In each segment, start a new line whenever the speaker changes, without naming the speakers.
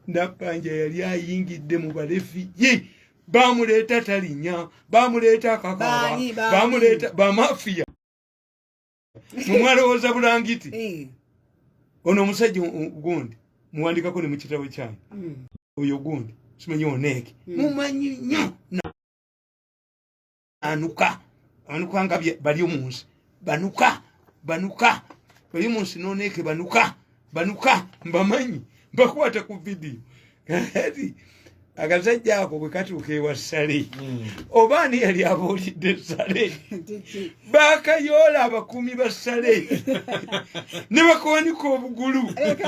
Napanja yali ayingidde mu balefi ye bamuleeta talinya bamuleeta akakaba bamuleeta bamafia mumwalowooza bulangiti ono omusajja gundi muwandikako ne mu kitabo kyanyu oyo gundi simanyi oneeke mumanyi nnyo anuka nga bali omunsi banuka bali omunsi noneeke banuka mbamanyi bakwata ku video akasajja ako bwe katuuka ewa Sale oba ani yali abuulidde Sale bakayoola abakuumi ba Sale ne bakawanika obugulu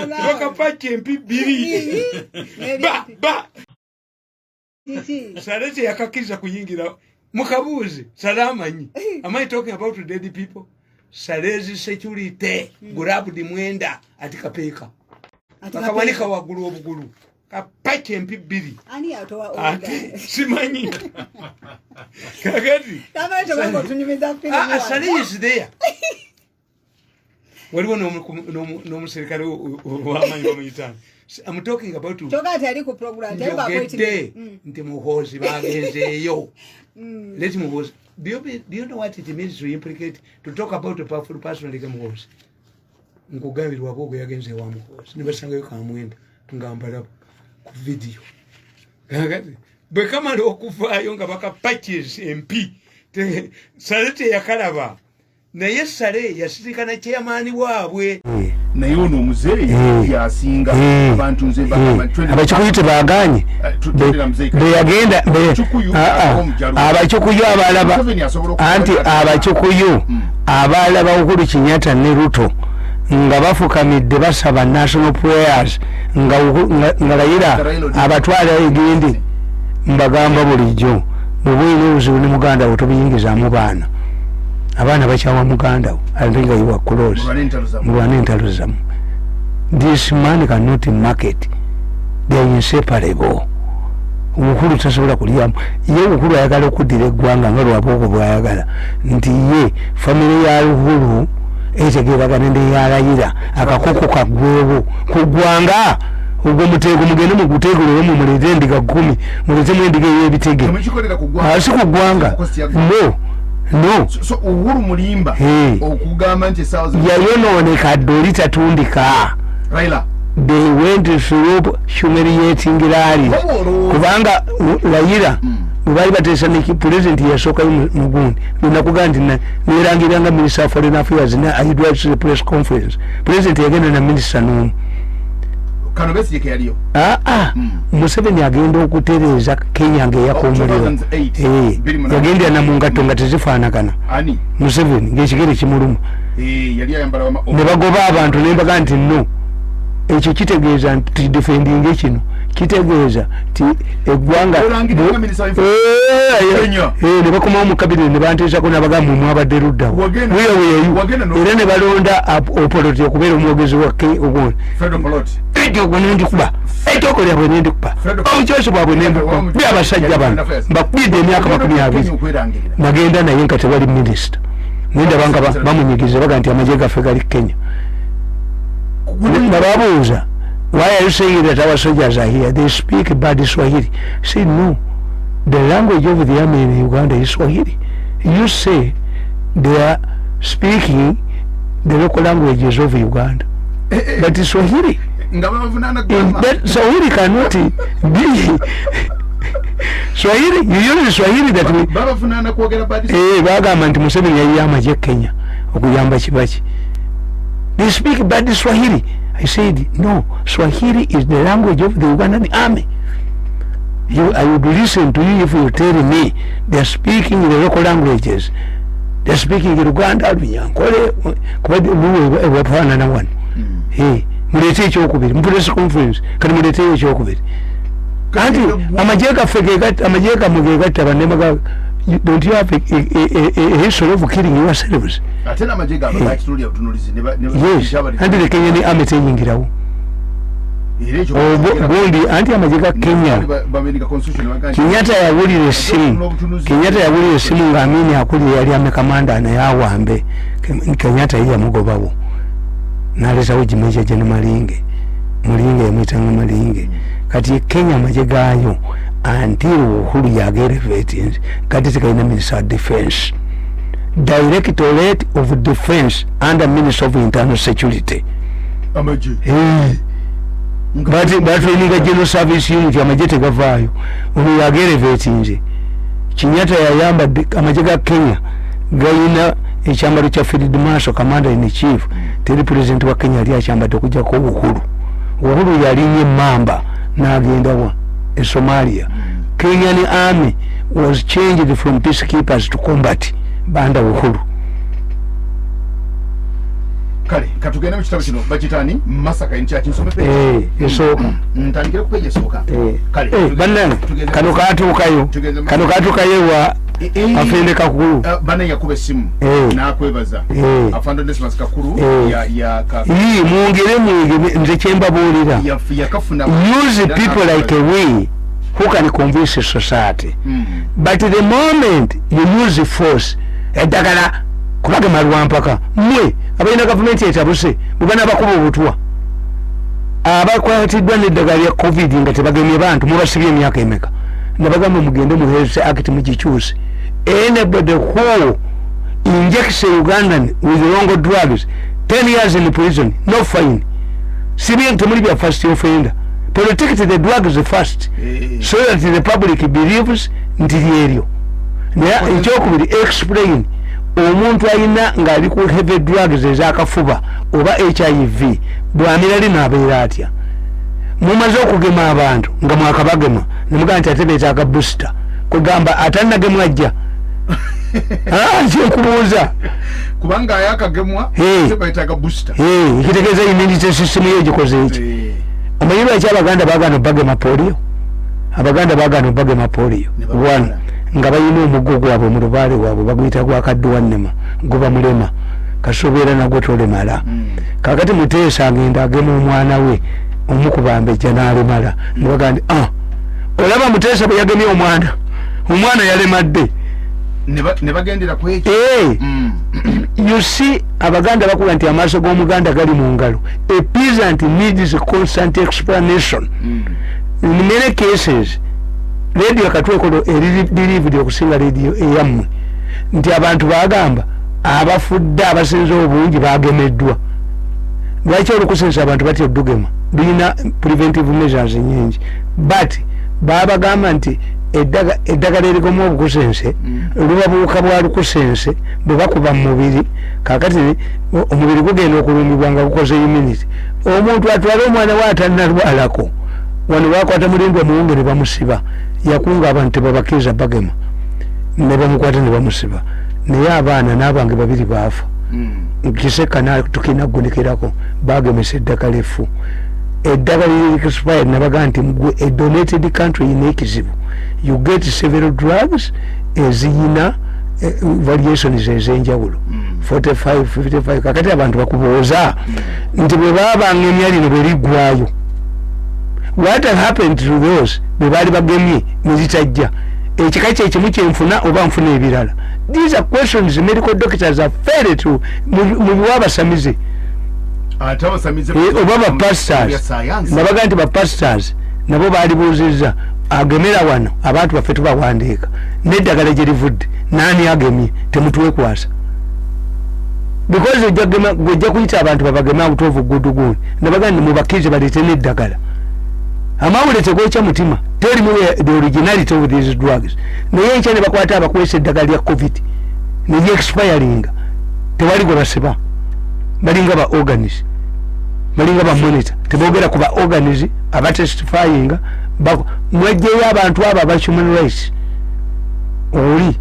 bakapakya empi bbiri Sale teyakakkiriza kuyingira mukabuuzi Sale amanyi am I talking about dead people Sale's security grabbed mwenda ati kapeeka akawanika waggulu obugulu kapakya empi bbiri
ani atowa oda
simanyi kakati
kama etobango tunyumiza fili
Sale is there waliwo n'omuserikale w'amaanyi w'omuyitani I'm talking about
chokati ali ku program tayeba
kwete nti muhoozi bagenzeeyo let muhoozi do you know what it means to implicate to talk about a powerful person like muhoozi nkugambirwa bwogo yagenze wa muhoozi ne basangayo kamwenda ngambala ku video kakati bwe kamala okuvaayo nga bakapakis MP Sale teyakalaba naye Sale yasirikana chairman waabwe
naye ono omuzeeyi yasinga abantu nze
abakikuyu baganye beyagenda abakikuyu abalaba anti abakikuyu abalaba Uhuru Kenyatta ne Ruto nga bafukamidde basaba national prayers nga Raila abatwala egindi mbagamba bulijjo mubwine obuzibu ne muganda wo tobiyingizaamu baana abaana bakyawa muganda wo ate nga you are close mulwana entalo zamu. This man cannot market, they are inseparable. Uhuru tasobola kulyamu ye Uhuru ayagala okuddira eggwanga nga lwabwoko bwayagala nti ye family ya Uhuru etegeeragana ne ya Raila akakoko kagwewo ku ggwanga ogwo muteego mugende mu guteegolo mu mulete endiga 10 mulete mu endiga y'ebitege asi ku ggwanga no
so Uhuru mulimba okugamba nti
yayonooneka ddoli tatundika
Raila
they went through humiliating rally kubanga Raila bali batesa ne president yasooka mugundi nakugandi nerangiranga minister of foreign affairs na aidwa press conference president yagenda na minister no
kano besike yaliyo
Museveni agenda okutereza Kenya ngeyakomuliro yagenda na mungato nga tezifaanagana
ani
Museveni ngekigere kimuluma
yali ayambala
ne bagoba abantu ne baga nti no ekyo kitegeeza nti defending kino kitegeeza ti eggwanga ne bakomawo mu kabiri ne banteesako n'abagamba mu abadde ludda era ne balonda opoloti okubeera omwogezi wa ogundi ekyo nendikuba ekyo lyabwe nendikuba omukyose bwabwe nendikuba bwe abasajja bano mbakubidde emyaka 20 nagenda naye nga tewali minisita nendabanga bamunyigiza baga nti amagye gaffe gali Kenya nababuuza why are you saying that our soldiers are here? They speak bad Swahili. Say no. The language of the army in Uganda is Swahili. You say they are speaking the local languages of Uganda. But it's Swahili. That Swahili cannot be Swahili. You use Swahili that we bagamba nti Museveni yali amagye Kenya okuyamba Kibaki. They speak bad Swahili. I said, no, Swahili is the language of the Ugandan army. I would listen to you if you tell me they are speaking the local languages. They are speaking Uganda, Nyankole, Luwe, Wapana, na one. Hey, mulete chokubiri, press conference, kani mulete chokubiri. Kanti, amajeka mugegata banemaga. Don't you have a history of killing yourselves?
Yes, and
the Kenyan army teyingirawo. Gondi anti amajeka Kenya. Kenyatta yawulira essimu ng'Amini akuli yali amekamanda naye awambe. Kenyatta ye yamugobawo. N'aleetawo Jimeja Jene Malinge. mulinge yamwitanga malinge kati Kenya amaje gayo until Uhuru yagerevatinze kati tekalina Minister of Defense, Directorate of Defense under Minister of Internal Security
amaje
batweninga General Service Unit amaje tegavaayo ono yagerevatinze. Kenyatta yayamba amaje ga Kenya gayina ekyambalo kya Field Marshal Commander in Chief, teri president wa Kenya ali akyambadde okujja ko Uhuru yalinye mamba n'agenda wa Somalia. Kenyan army was changed from peacekeepers to combat banda Uhuru.
Kale katugenda mu kitabo kino bakitani masaka encha kinsome pe
esooka
ntandikire ku page esooka kale
bannange kano katuukayo wa afende kakulu
bana yakuba essimu nakwebaza afando Desmas kakulu ya
mwongere nze kyembabuulira
yakafuna
use people like we who can convince society but the moment you use force eddagala kubagema lwampaka mwe abalina gavumenti etabuse mubana bakuba obutwa abakwatiddwa n'eddagala lya covid nga tebagemye bantu mubasibye emyaka emeka nabagamba mugende mu health act mugikyuse. Anybody who injects a Ugandan with wrong drugs 10 years in prison, no fine. Civilian to be a first offender. Protect the drugs first so that the public believes until the area. Now, explain omuntu ayina ng'ali ku heavy drugs ez'akafuba oba HIV bw'amira lino abeera atya. Mumaze okugema abantu nga mwakabagema ne mugamba nti ate beetaaga booster kugamba atannagemwa ajja nkubuuza
kubanga ayakagemwa beetaaga booster
ekitegeeza immunity system yo gikoze eki. Omanyi lwaki abaganda baagana obagema polio? Abaganda baagana obagema polio one nga balina omuggo gwabwe mu lubaale waabwe baguyita gwa kadduwannema guba mulema kasobeera nagwo tolemala. Kakati Muteesa agenda agema omwana we omukubambejja n'alemala nibagandi olaba Muteesa bwe yagemye omwana yalemadde
ne bagendera ku ekyo.
You see abaganda bakuba nti amaaso g'omuganda gali mu ngalo. A peasant needs constant explanation. In many cases radio katwekolo eririeved okusinga radio eyammwe nti abantu bagamba abafudde abasinze obungi bagemeddwa. Lwaki olukusensa abantu batya oddugema? Luyina preventive measures nyingi but babagamba nti eddagala erigoma obukusense luba buwuka bwa lukusense bwe bakuba mu mubiri kakati omubiri gugenda okulumbibwa nga gukoze immunity. Omuntu atwala omwana we atannalwalako wano bakwata mulindwa muwunge ne bamusiba yakunga abantu tebabakiriza bagema ne bamukwata ne bamusiba naye abaana n'abange babiri baafa kiseka tukinaggunikerako bagemesa eddagala effu. Eddagala expired nabaga nti mugwe a donated country inekizibu you get several drugs eziyina variations ez'enjawulo 45 55 kakati abantu bakubooza nti bwe babanga emyaliro bwe liggwayo what happened to those bwe baali bagemye ne zitajja ekika kye kimu kyenfuna oba nfuna ebirala. These are questions medical doctors are failed to mu biwabasamize oba bapastors nabaga nti bapastors nabo baalibuuzizza agemera wano abantu baffe tubawandiika n'eddagala gye livudde naani agemye temutwekwasa because ojja kuyita abantu babageme out of good gundi nabaga nti mubakirize baleete n'eddagala. Amawule tegwekya mutima terimu the originality of these drugs naye enkya ne bakwata abakwesa eddagala lya covid ne expiringa tewali gwe basiba balinga ba organis balinga ba monitor tebogera ku ba organis aba testifying mwejjeyo abantu abo aba human rights oli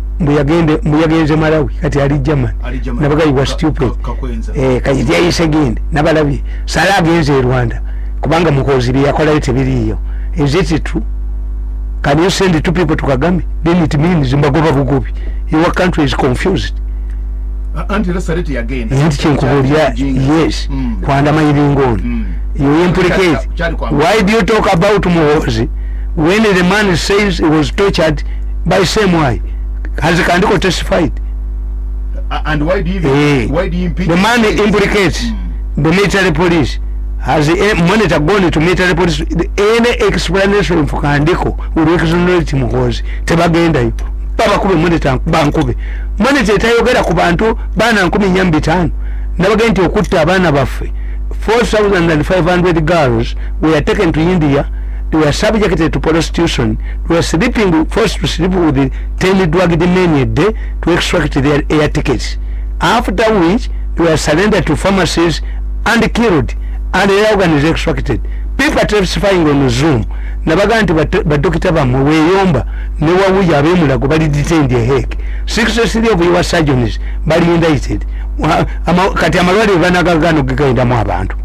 mbuyagenze Malawi kati ali German nabagayi wa stupid kayiti yayisegende nabalabye sala agenze Rwanda kubanga mukozi byakolayo tebiriyo. Is it true? Can you send two people to Kagame? Then it means mbagoba bugobi. Your country is confused.
Anti-resality again.
Yes. Kwandama ilingoni. You implicate. Why do you talk about Muhozi when the man says he was tortured by same way? Has Kandiko testified?
And why do you impeach?
The man implicates the military police. has a monitor gone to military police? Any explanation for Kandiko will exonerate Muhozi. Tebagenda Baba Kube monitor Bankube. Monitor Tayogera Kubantu, Bana Kumi Yambitan. Never going to Kuta Bana Bafe. 4,500 girls were taken to India. They were subjected to prostitution. They were forced to sleep with the 10 drugged men a day to extract their air tickets. After which, they were surrendered to pharmacies and killed, and the organ is extracted. People testifying on Zoom. Nabaganti badokita bamu weyomba ne wawuya abemula go bali detained the Hague. 63 of your surgeons bali indicted. Kati amalwali banagagano gikaenda mu abantu.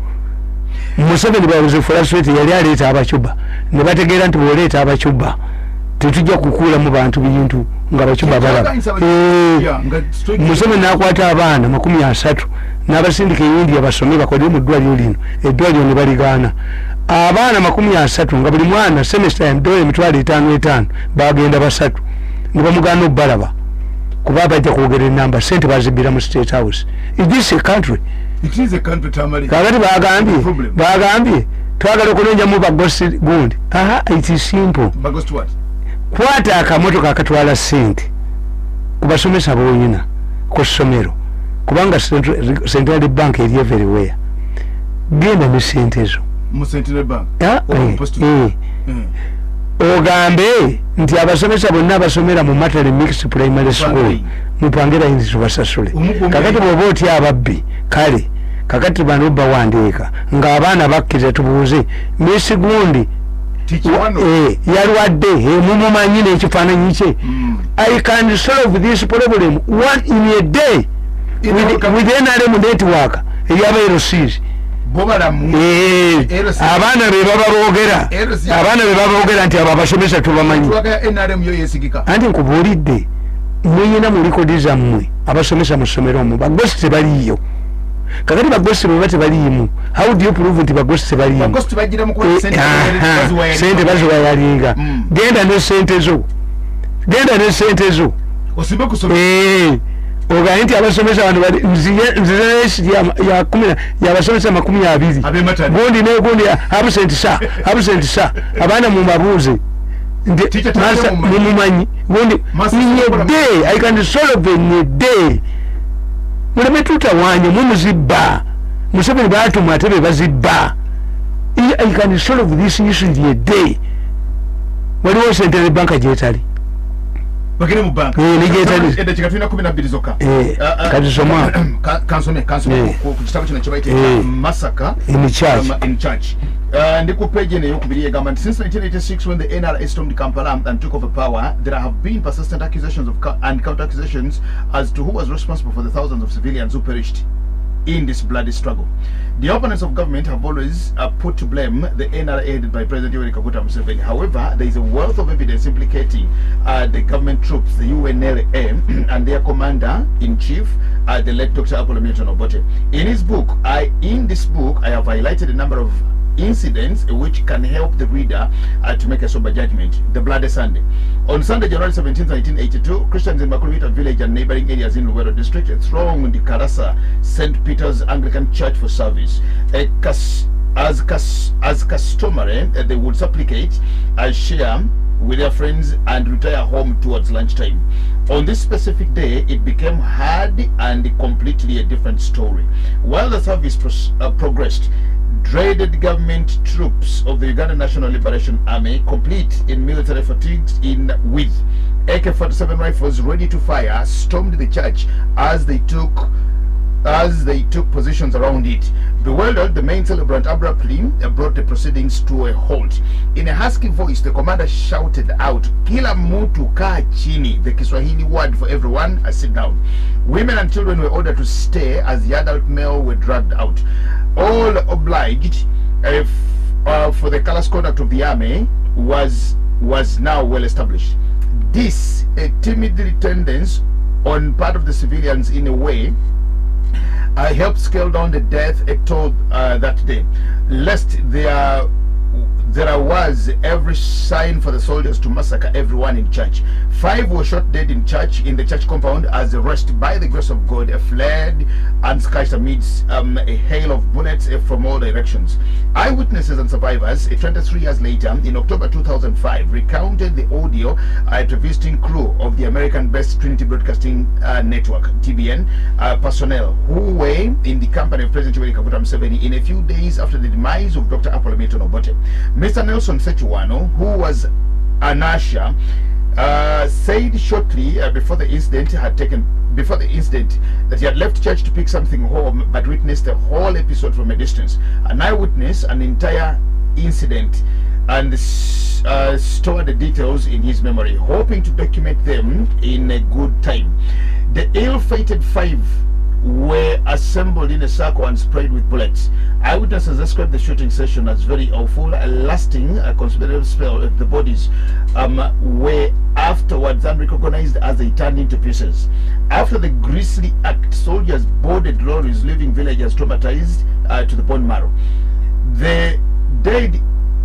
Museveni babuze frustrate yali aleta abachuba. Ne bategeera nti boleta abachuba. Tetujja kukula mu bantu bintu nga bachuba bala. Museveni nakwata abaana 30 n'abasindika India basome bakodde mu ddwaliro lino. Eddwaliro ne baligana. Abaana 30 nga buli mwana semester ya $5 5 bagenda basatu. Ne bamugana obbalaba. Kuba bajja kwogera enamba sente bazibira mu State House. Is this a country?
It is a country, Tamale.
Kakati bagambye twagala okulonja mu bagosi gundi. It is simple.
Bagosi what?
Kwata akamotoka akatwala sente kubasomesa bonyina ku ssomero kubanga Central Bank eri everywhere. Genda ne sente ezo
mu Central Bank.
Ogambe nti abasomesa bonna abasomera mu Matale Mixed Primary School mupangira inzi basasule. Kakati bwoba otya ababbi kale kakati bano bawandiika ng'abaana bakkiriza tubuuze Miss Gundi yalwadde mumumanyi n'ekifaananyi kye. I can solve this problem one in a day with NRM network eyaba LCs. Abaana be babogera nti abo abasomesa tubamanyi anti nkubuulidde muyina mu likodi zammwe abasomesa mu ssomero omwo bagosi tebaliiyo. Kakati bagosi bwe tebaliimu, how do you prove nti bagosi tebaliimu? Sente baziwayalinga. Genda ne sente zo
osimbe kusoma
ogaye nti abasomesa abantu nzire yabasomesa 20 gundi ne gundi absent sa abaana mu mabuuze mumumanyi gundi in a day I can solve in a day. Muleme tutawanye mumuzibba Museveni batuma atebe bazibba. I can solve this issue in a day. Waliwo Central Bank jetali
bagene mu bank edakika tulina 12 zokka
kati soma
kansome ku kitabu kino kyebayita Massacre
in
church. Ndi ku page eno eyokubiri egamba nti since 1986 when the NRA stormed Kampala and took over power, there have been persistent accusations and counter accusations as to who was responsible for the thousands of civilians who perished in this bloody struggle. The opponents of government have always put to blame the NRA headed by President Yoweri Kaguta Museveni. However, there is a wealth of evidence implicating the government troops, the UNLA, and their commander-in-chief, the late Dr. Apollo Milton Obote. In this book, I have highlighted a number of incidents which can help the reader to make a sober judgment. The Bloody Sunday. On Sunday, January 17, 1982, Christians in Makulita village and neighboring areas in Luweero district thronged the Karasa St. Peter's Anglican Church for service. As customary, they would supplicate, share with their friends and retire home towards lunchtime. On this specific day, it became hard and completely a different story. While the service progressed, dreaded government troops of the Uganda National Liberation Army, complete in military fatigues with AK-47 rifles ready to fire, stormed the church as they took positions around it. Bewildered, the main celebrant abruptly brought the proceedings to a halt. In a husky voice, the commander shouted out, "Kila mtu kaa chini," the Kiswahili word for everyone, sit down. Women and children were ordered to stay as the adult male were dragged out. All obliged, for the callous conduct of the army was now well established. This, a timid tendency on part of the civilians in a way, helped scale down the death toll that day, lest there was every sign for the soldiers to massacre everyone in church. 5 were shot dead in the church compound, as the rest, by the grace of God, fled unscathed amidst a hail of bullets from all directions. Eyewitnesses and survivors, 23 years later, in October 2005, recounted the audio at a visiting crew of the American-based Trinity Broadcasting Network, TBN, personnel who were in the company of President Yoweri Kaguta Museveni in a few days after the demise of Dr. Apollo Milton Obote. Mr. Nelson Sechuwano, who was an usher, said shortly before the incident that he had left church to pick something home, but witnessed the whole episode from a distance. An eyewitness, an entire incident, and stored the details in his memory, hoping to document them in a good time. The ill-fated 5 were assembled in a circle and sprayed with bullets. Eyewitnesses described the shooting session as very awful, lasting a considerable spell. The bodies were afterwards unrecognized as they turned into pieces. After the grisly act, soldiers boarded lorries, leaving villagers traumatized to the bone marrow. The dead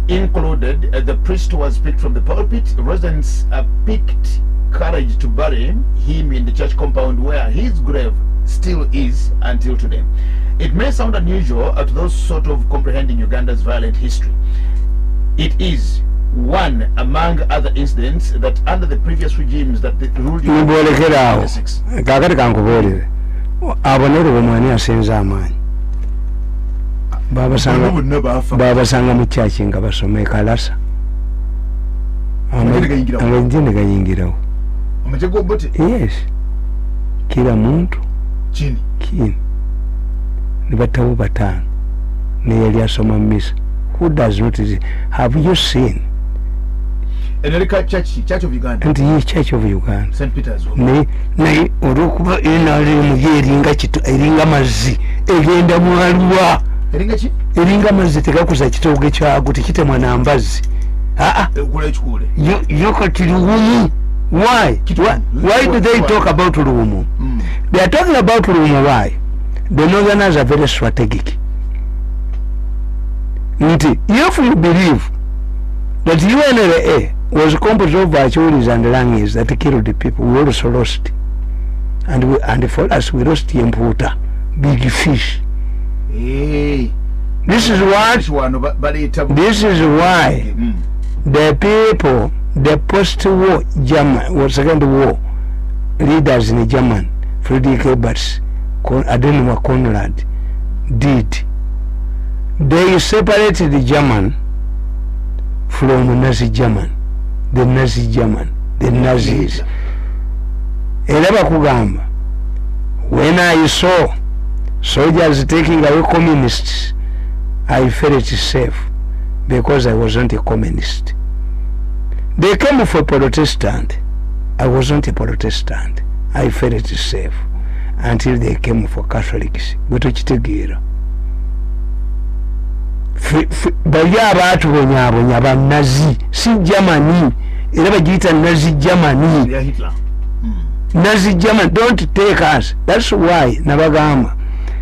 included the priest who was picked from the pulpit. Residents picked courage to bury him in the church compound, where his grave still is until today. It may sound unusual to those sort of comprehending Uganda's violent history. It is one among other incidents that under the previous regimes that ruled
Uganda. Kakati kankubuulire abonere omwani asinza amaanyi babasanga mu kyaki nga basoma ekalasa amagye ne gayingirawo. Yes, kila muntu kini nibatawo batano neyali asoma misa. Who does not see? Have you seen
Church of Uganda?
And ye Church of Uganda,
St. Peter's.
Ne olukuba NRM eringa kitu eringa mazzi egenda mwalwa eringa mazzi tekakuza kitooge kyago tekitemwa nambazi yokati luwumu. Why do they talk about luwumu? They are talking about luwumu. Why? The Northerners are very strategic. If you believe that UNLA was composed of Achuris and Langis that killed the people, we also lost. And for us, we lost Yemputa, big fish.
Hey.
This is why the people, the post-war German, or Second War leaders in German, Friedrich Ebert, Adenauer, Conrad, did. They separated the German from Nazi German, the Nazis. Elaba kugamba, when I saw soldiers taking away communists, I felt safe because I wasn't a communist. They came for Protestant. I wasn't a Protestant. I felt safe until they came for Catholics. Bwetokitegeera. Bali abantu bonyabonya ba Nazi si Germany era bagiyita Nazi Germany.
Hitler.
Nazi Germany, don't take us. That's why nabagamba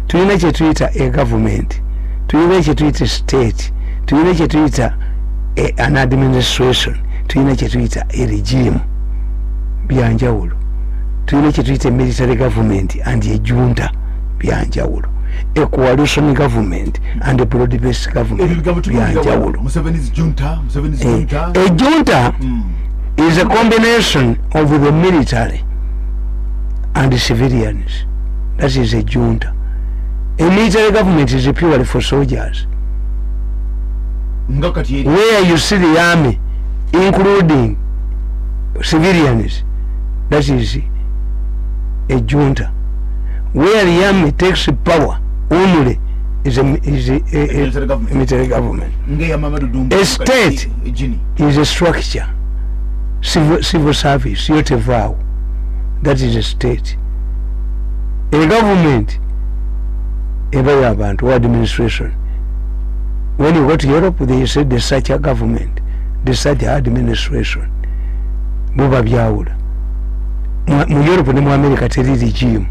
tulina kye tuyita a government, tulina kye tuyita state, tulina kye tuyita an administration, tulina kye tuyita a regime, byanjawulo. Tulina kye tuyita military government and a junta, byanjawulo. A coalition government and a broad-based government.
Museveni's junta.
A junta is a combination of the military and the civilians. That is a junta. A military government is purely for soldiers. Where you see the army, including civilians, that is a junta. Where the army takes power only is a military government. A state is a structure, civil service, yote vow. That is a state. A government, or administration. When you go to Europe, they say the such a government, the such a administration. Buba byawula. Mu Europe ne mu America teri regime.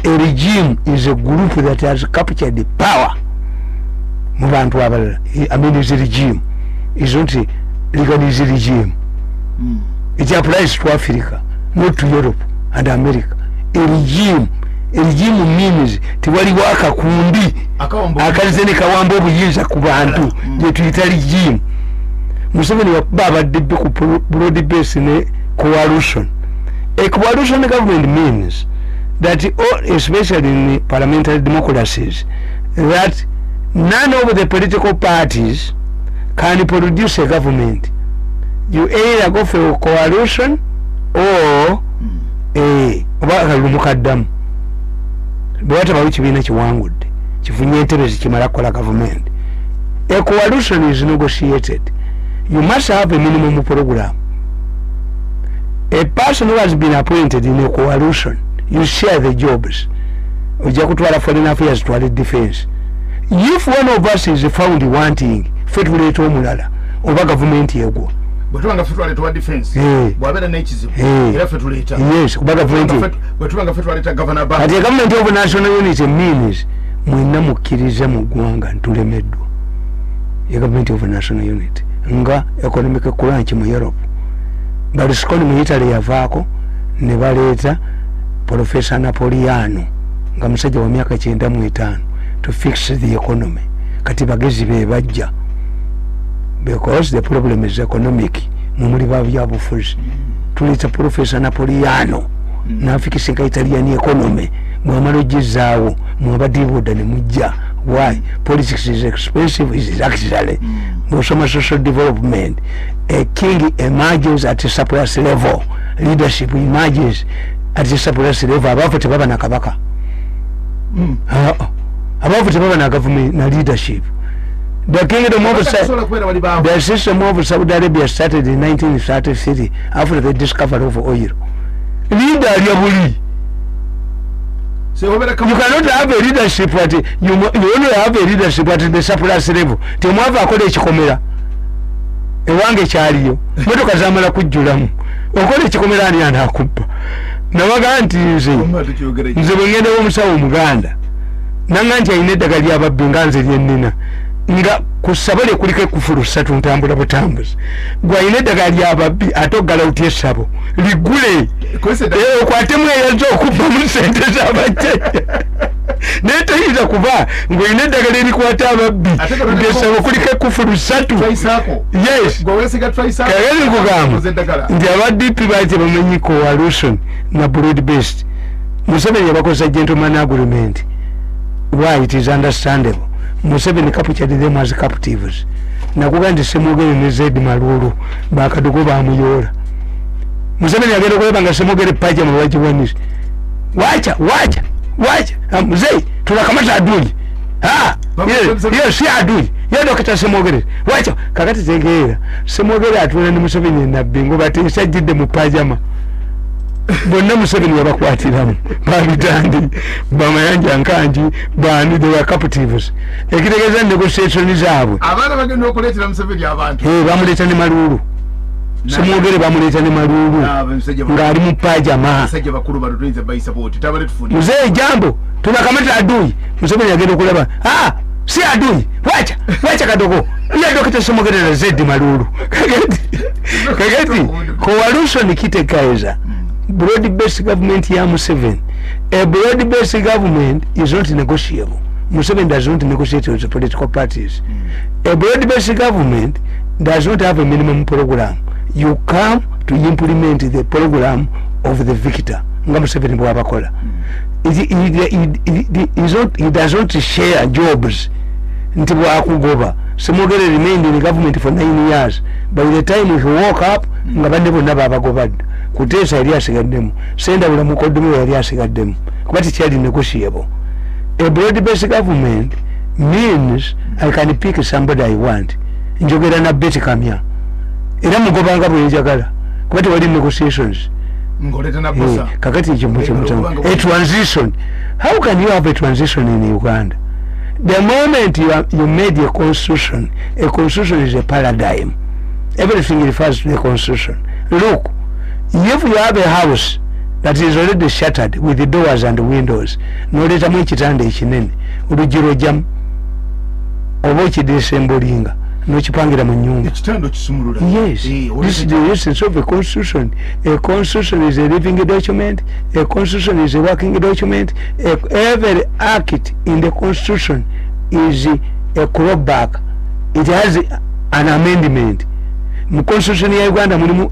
A regime is a group that has captured the power. Mubantu abalala. I mean, it's a regime. is not a legalist regime. It applies to Africa, not to Europe and America. A regime means tiwali waka kundi akalizene kawambo obuyinza ku bantu je tuyita regime. Museveni baba dibbe ku broad base ne coalition. A coalition government means that all, especially in parliamentary democracies, that none of the political parties can produce a government. You either go for a coalition or a whatever which we chiwangudde chifunye entebe zikimala kukola government. A coalition is negotiated. You must have a minimum program. A person who has been appointed in a coalition, you share the jobs. Ojja kutwala foreign affairs, twala defense. If one of us is found wanting fetuleta omulala oba government yegwa
bwetubanga fetwaleta defense bwabera n'ekizibu era fetuleta
yes kuba government
bwetubanga fetwaleta governor ba
ati government of national unity means mwina mukkiriza mu ggwanga ntulemeddwa ye government of national unity nga economic crunch mu Europe Berlusconi mu Italy yavaako ne baleeta Professor Napoleano nga musajja wa myaka 95 to fix the economy. Kati bagezi be bajja because the problem is economic. Mumuli babyabufuzi tuleta Professor Napoleano nafikisa Italian economy mwamalo jizaawo mwabadibuda ne mujja. Why? Politics is expensive. Is actually social development. A king emerges at a surplus level. Leadership emerges at a surplus level. Above tebaba na kabaka. Above tebaba na government na leadership. The kingdom of the system of Saudi Arabia started in 1933 after the discovery of oil. Leader yabuli. So you cannot have a leadership at you only have a leadership at the surplus level. Temwava akole ekikomera. Ewange kyaliyo. Motoka zamala kujjulamu. Okole ekikomera ani anakubba. Nabaga nti nze bwengenda omusawo Omuganda. Nanga nti ayina eddagala ly'ababbi nga nze lyennina. Nga kusabale kuliko ekufulu 3 ntambula butambuzi. Gwayina eddagala ly'ababbi ate oggala otya essabo. Ligule. Okwatemu eyaza okubbamu sente z'abajja. Naye tayinza kuba ng'olina eddagala erikwata ababbi ng'essabo kuliko ekufulu 3. Yes. Kagezi nkugamba nti abaddipi baite bamanyi coalition na broad based. Museveni yabakozesa gentleman agreement. Why it is understandable. Museveni captured them as captives. Nakuga nti Semugere ne Zed Malulu bakadugo bamuyoola. Museveni agenda okulaba nga Semugere pajama bagiwanisa. Wacha mzee tunakamata adui. Si adui ye Dr. Semugere wacha kakati tegeera Semugere atuna ne Museveni nabbi ngo batisajjidde mu pajama. Bonna Museveni yabakwatiramu babitandi bamayanja nkanji bani they were captives. Ekitegeeza negotiation zaabwe
abaana bagenda okuleetera Museveni abantu
bamuleeta ne Malulu. Semugere bamuleeta ne Malulu ng'ali mu pajama.
Basajja bakulu batuyinza bayisa boti tabale tufuni
mzee jambo tunakamata adui. Museveni agenda okulaba si adui wacha kadogo ya Dr. Semugere na Zed Malulu kagati coalition kitegeeza broad-based government ya Museveni. A broad-based government is not negotiable. Museveni does not negotiate with the political parties. A broad-based government does not have a minimum program. You come to implement the program of the victor. Nga Museveni bwabakola. He does not share jobs. Nti bwakugoba. Semugere remained in the government for 9 years. By the time he woke up, nga bande bonna babagobadde. Kutesa yali asigaddemu. Senda bula mukoddomu yali asigaddemu. Kuba tekyali negotiable. A broad-based government means I can pick somebody I want. Njogera na Betty Kanya. Era mugobanga bwe njagala. Kuba tewali negotiations.
Ngoleta na bosa.
Kakati ekyo a transition. How can you have a transition in Uganda? The moment you made a constitution is a paradigm. Everything refers to the constitution. Look, if you have a house that is already shattered with the doors and windows, no letamu ekitanda ekinene olugiro jamu oba okidisemblinga nokipangira mu nyumba.
Ekitando kisumulula.
Yes, this is the essence of a constitution. A constitution is a living document. A constitution is a working document. Every act in the constitution is a clawback. It has an amendment. Mu constitution ya Uganda mulimu